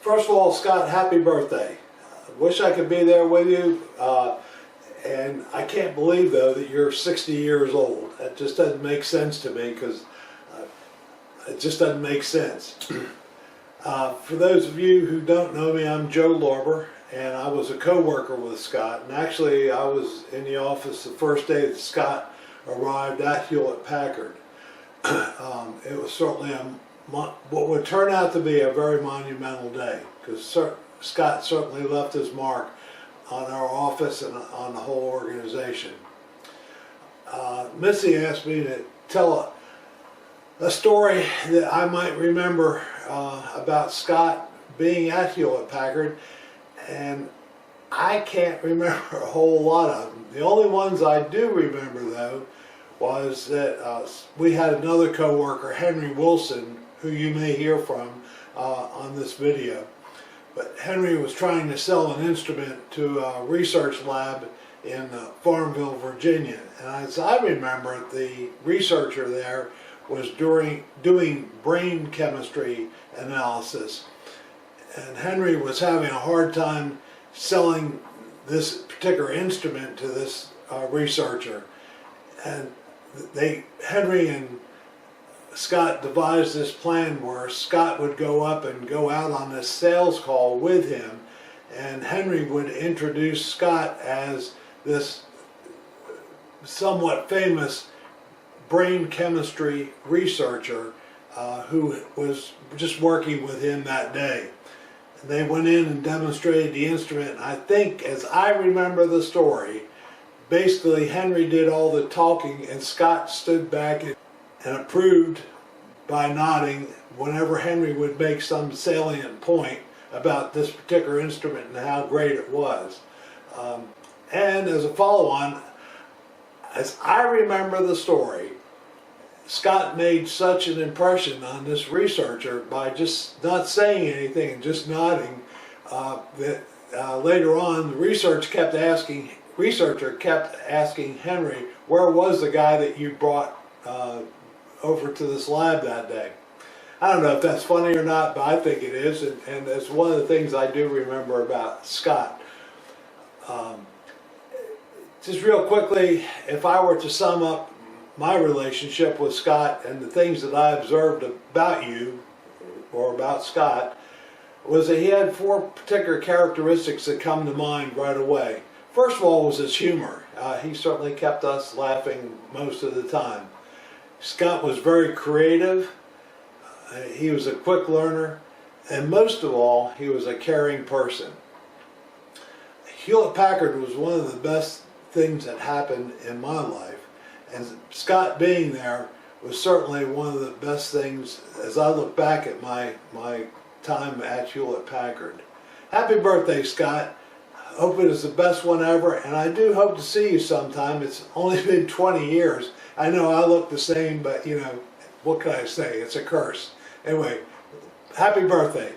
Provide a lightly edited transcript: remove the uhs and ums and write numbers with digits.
First of all, Scott, happy birthday. Wish I could be there with you. And I can't believe, though, that you're 60 years old. That just doesn't make sense to me, because it just doesn't make sense. For those of you who don't know me, I'm Joe Lorber, and I was a co-worker with Scott. And actually, I was in the office the first day that Scott arrived at Hewlett-Packard. It was certainly what would turn out to be a very monumental day, because Scott certainly left his mark on our office and on the whole organization. Missy asked me to tell a story that I might remember about Scott being at Hewlett-Packard, and I can't remember a whole lot of them. The only ones I do remember, though, was that we had another co-worker, Henry Wilson, who you may hear from on this video. But Henry was trying to sell an instrument to a research lab in Farmville, Virginia. And as I remember, the researcher there was doing brain chemistry analysis. And Henry was having a hard time selling this particular instrument to this researcher. And Henry and Scott devised this plan where Scott would go up and go out on this sales call with him, and Henry would introduce Scott as this somewhat famous brain chemistry researcher who was just working with him that day. And they went in and demonstrated the instrument. I think, as I remember the story, basically Henry did all the talking and Scott stood back and approved by nodding whenever Henry would make some salient point about this particular instrument and how great it was. And as a follow-on, as I remember the story, Scott made such an impression on this researcher by just not saying anything and just nodding that later on the researcher kept asking Henry, where was the guy that you brought over to this lab that day? I don't know if that's funny or not, but I think it is, and that's one of the things I do remember about Scott. Just real quickly, if I were to sum up my relationship with Scott and the things that I observed about you, or about Scott, was that he had four particular characteristics that come to mind right away. First of all was his humor. He certainly kept us laughing most of the time. Scott was very creative, he was a quick learner, and most of all, he was a caring person. Hewlett-Packard was one of the best things that happened in my life, and Scott being there was certainly one of the best things as I look back at my time at Hewlett-Packard. Happy birthday, Scott. Hope it is the best one ever, and I do hope to see you sometime. It's only been 20 years. I know I look the same, but you know, what can I say? It's a curse. Anyway, happy birthday.